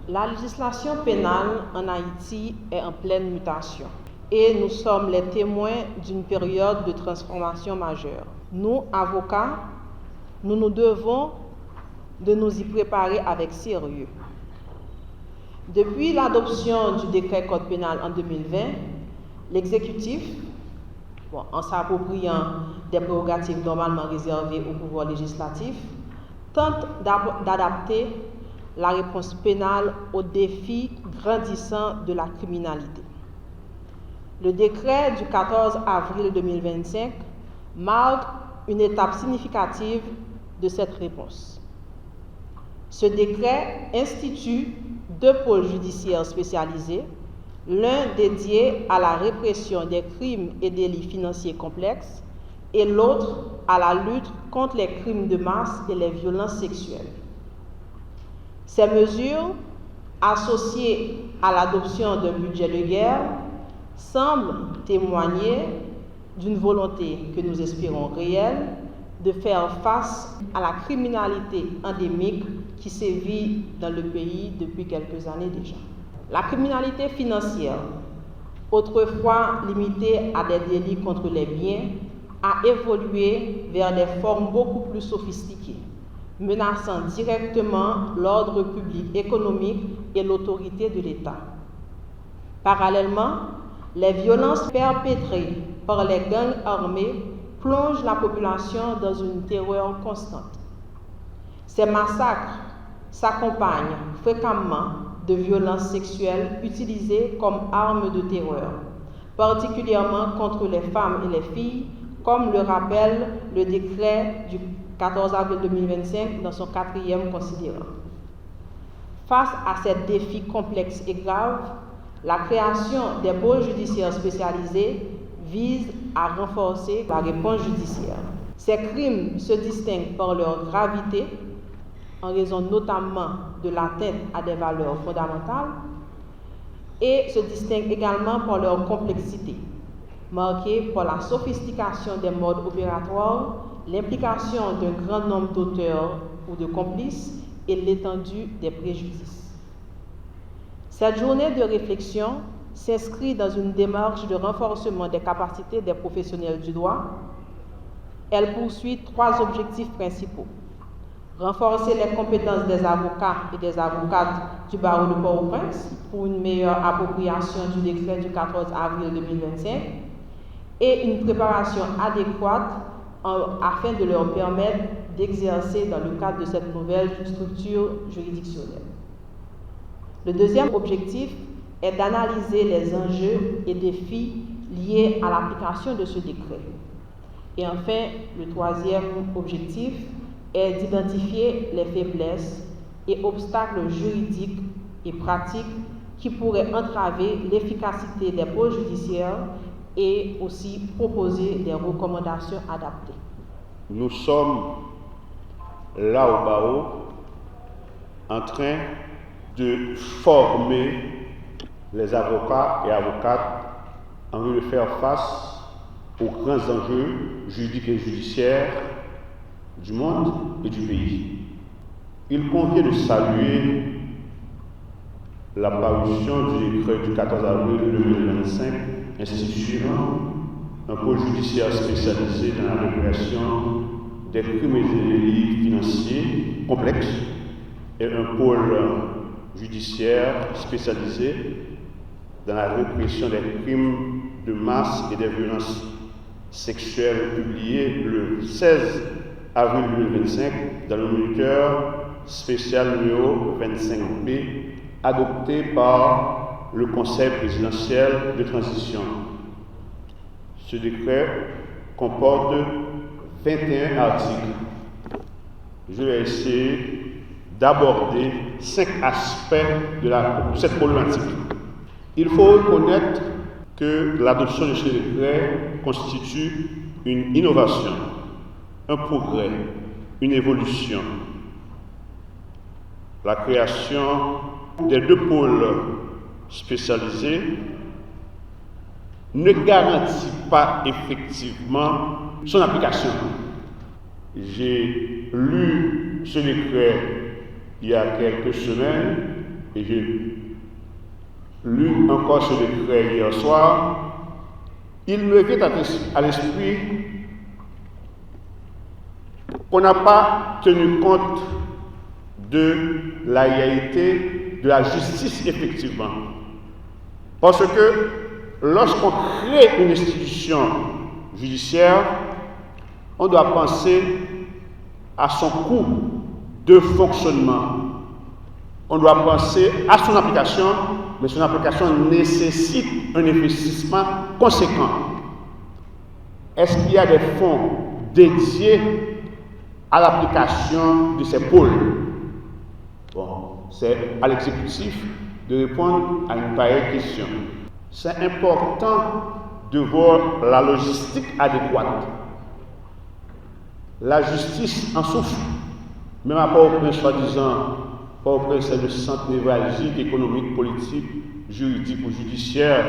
La législation pénale en Haïti est en pleine mutation et nous sommes les témoins d'une période de transformation majeure. Nous, avocats, nous nous devons de nous y préparer avec sérieux. Depuis l'adoption du décret code pénal en 2020, l'exécutif, en s'appropriant des prérogatives normalement réservées au pouvoir législatif, tente d'adapter la réponse pénale aux défis grandissants de la criminalité. Le décret du 14 avril 2025 marque une étape significative de cette réponse. Ce décret institue 2 pôles judiciaires spécialisés, l'un dédié à la répression des crimes et délits financiers complexes et l'autre à la lutte contre les crimes de masse et les violences sexuelles. Ces mesures, associées à l'adoption d'un budget de guerre, semblent témoigner d'une volonté que nous espérons réelle de faire face à la criminalité endémique qui sévit dans le pays depuis quelques années déjà. La criminalité financière, autrefois limitée à des délits contre les biens, a évolué vers des formes beaucoup plus sophistiquées, menaçant directement l'ordre public économique et l'autorité de l'État. Parallèlement, les violences perpétrées par les gangs armés plongent la population dans une terreur constante. Ces massacres s'accompagnent fréquemment de violences sexuelles utilisées comme armes de terreur, particulièrement contre les femmes et les filles, comme le rappelle le décret du 14 avril 2025 dans son 4e considérant. Face à ces défis complexes et graves, la création des pôles judiciaires spécialisés vise à renforcer la réponse judiciaire. Ces crimes se distinguent par leur gravité, en raison notamment de l'atteinte à des valeurs fondamentales, et se distinguent également par leur complexité, marquée par la sophistication des modes opératoires, l'implication d'un grand nombre d'auteurs ou de complices et l'étendue des préjudices. Cette journée de réflexion s'inscrit dans une démarche de renforcement des capacités des professionnels du droit. Elle poursuit 3 objectifs principaux. Renforcer les compétences des avocats et des avocates du barreau de Port-au-Prince pour une meilleure appropriation du décret du 14 avril 2025 et une préparation adéquate afin de leur permettre d'exercer dans le cadre de cette nouvelle structure juridictionnelle. Le deuxième objectif est d'analyser les enjeux et défis liés à l'application de ce décret. Et enfin, le 3e objectif est d'identifier les faiblesses et obstacles juridiques et pratiques qui pourraient entraver l'efficacité des pôles judiciaires et aussi proposer des recommandations adaptées. Nous sommes là au barreau en train de former les avocats et avocates en vue de faire face aux grands enjeux juridiques et judiciaires du monde et du pays. Il convient de saluer la parution du décret du 14 avril 2025 instituant un pôle judiciaire spécialisé dans la répression des crimes et des délits financiers complexes et un pôle judiciaire spécialisé dans la répression des crimes de masse et des violences sexuelles, publié le 16 avril 2025 dans le moniteur spécial numéro 25B adopté par le Conseil présidentiel de transition. Ce décret comporte 21 articles. Je vais essayer d'aborder 5 aspects de cette problématique. Il faut reconnaître que l'adoption de ce décret constitue une innovation, un progrès, une évolution. La création des 2 pôles spécialisés ne garantit pas effectivement son application. J'ai lu ce décret il y a quelques semaines et j'ai lu encore ce décret hier soir, il me vient à l'esprit qu'on n'a pas tenu compte de la réalité de la justice, effectivement. Parce que lorsqu'on crée une institution judiciaire, on doit penser à son coût de fonctionnement. On doit penser à son application, mais son application nécessite un investissement conséquent. Est-ce qu'il y a des fonds dédiés à l'application de ces pôles? Bon, c'est à l'exécutif de répondre à une pareille question. C'est important de voir la logistique adéquate. La justice en souffre, même à Port-au-Prince, soi-disant, Port-au-Prince est le centre névralgique, économique, politique, juridique ou judiciaire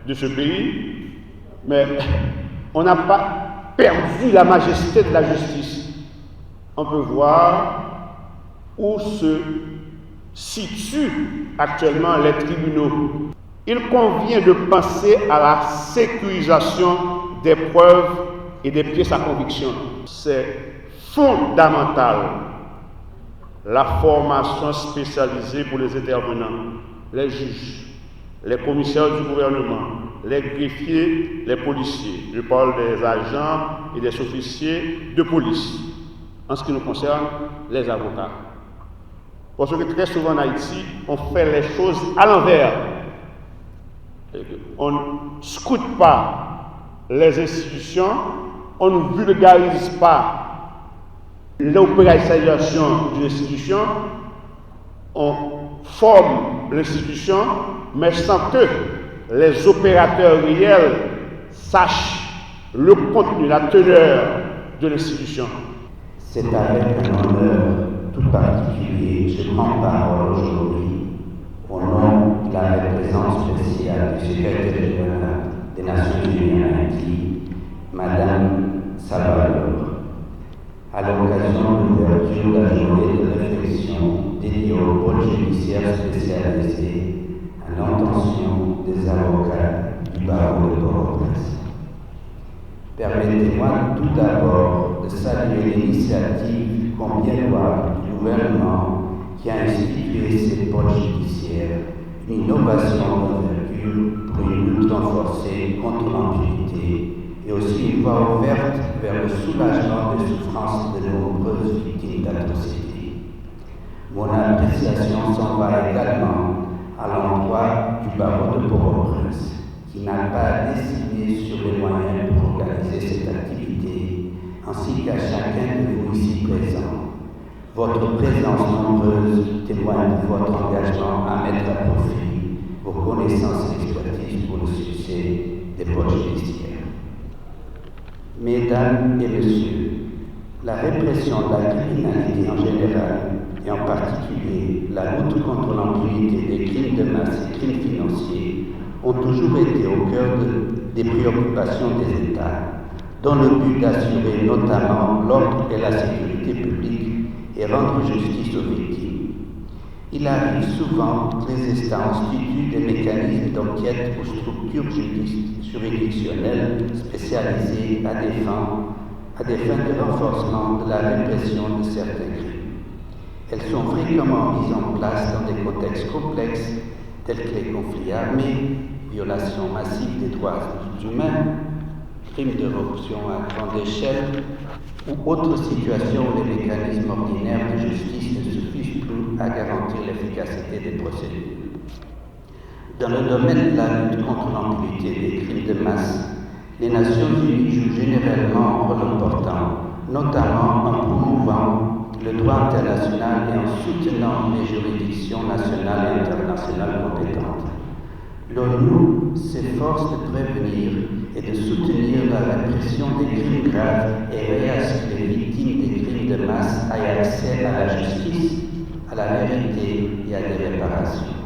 de ce pays, mais on n'a pas perdu la majesté de la justice. On peut voir où se situent actuellement les tribunaux. Il convient de penser à la sécurisation des preuves et des pièces à conviction. C'est fondamental. La formation spécialisée pour les intervenants, les juges, les commissaires du gouvernement, les greffiers, les policiers. Je parle des agents et des officiers de police. En ce qui nous concerne, les avocats. Parce que très souvent en Haïti, on fait les choses à l'envers. On ne scrute pas les institutions, on ne vulgarise pas l'opérationnalisation d'une institution, on forme l'institution, mais sans que les opérateurs réels sachent le contenu, la teneur de l'institution. C'est avec un honneur tout particulier que je prends parole aujourd'hui au nom de la représentante spéciale du secrétaire général des Nations Unies en Haïti, Madame Salvador, à l'occasion de l'ouverture de la journée de réflexion dédiée au pôle judiciaire spécialisé à l'intention des avocats du barreau de Port-au-Prince. Permettez-moi tout d'abord de saluer l'initiative combien louable du gouvernement qui a institué ces pôles judiciaires, une innovation d'envergure pour une lutte renforcée contre l'impunité et aussi une voie ouverte vers le soulagement des souffrances de nombreuses victimes d'atrocités. Mon appréciation s'en va également à l'endroit du barreau de Port-au-Prince, qui n'a pas décidé sur les moyens pour organiser cette activité, ainsi qu'à chacun de vous ici présents. Votre présence nombreuse témoigne de votre engagement à mettre à profit vos connaissances et expertises pour le succès des pôles judiciaires. Mesdames et messieurs, la répression de la criminalité en général, et en particulier la lutte contre l'impunité des crimes de masse et crimes financiers, ont toujours été au cœur des préoccupations des États, dans le but d'assurer notamment l'ordre et la sécurité publique et rendre justice aux victimes. Il arrive souvent que les États instituent des mécanismes d'enquête ou structures juridictionnelles spécialisées à des fins de renforcement de la répression de certains crimes. Elles sont fréquemment mises en place dans des contextes complexes tels que les conflits armés, violations massives des droits humains, crimes de corruption à grande échelle ou autres situations où les mécanismes ordinaires de justice ne suffisent plus à garantir l'efficacité des procédures. Dans le domaine de la lutte contre l'impunité des crimes de masse, les Nations Unies jouent généralement un rôle important, notamment en promouvant le droit international et en soutenant les juridictions nationales et internationales compétentes. L'ONU s'efforce de prévenir et de soutenir la répression des crimes graves et veille à ce que les victimes des crimes de masse aient accès à la justice, à la vérité et à des réparations.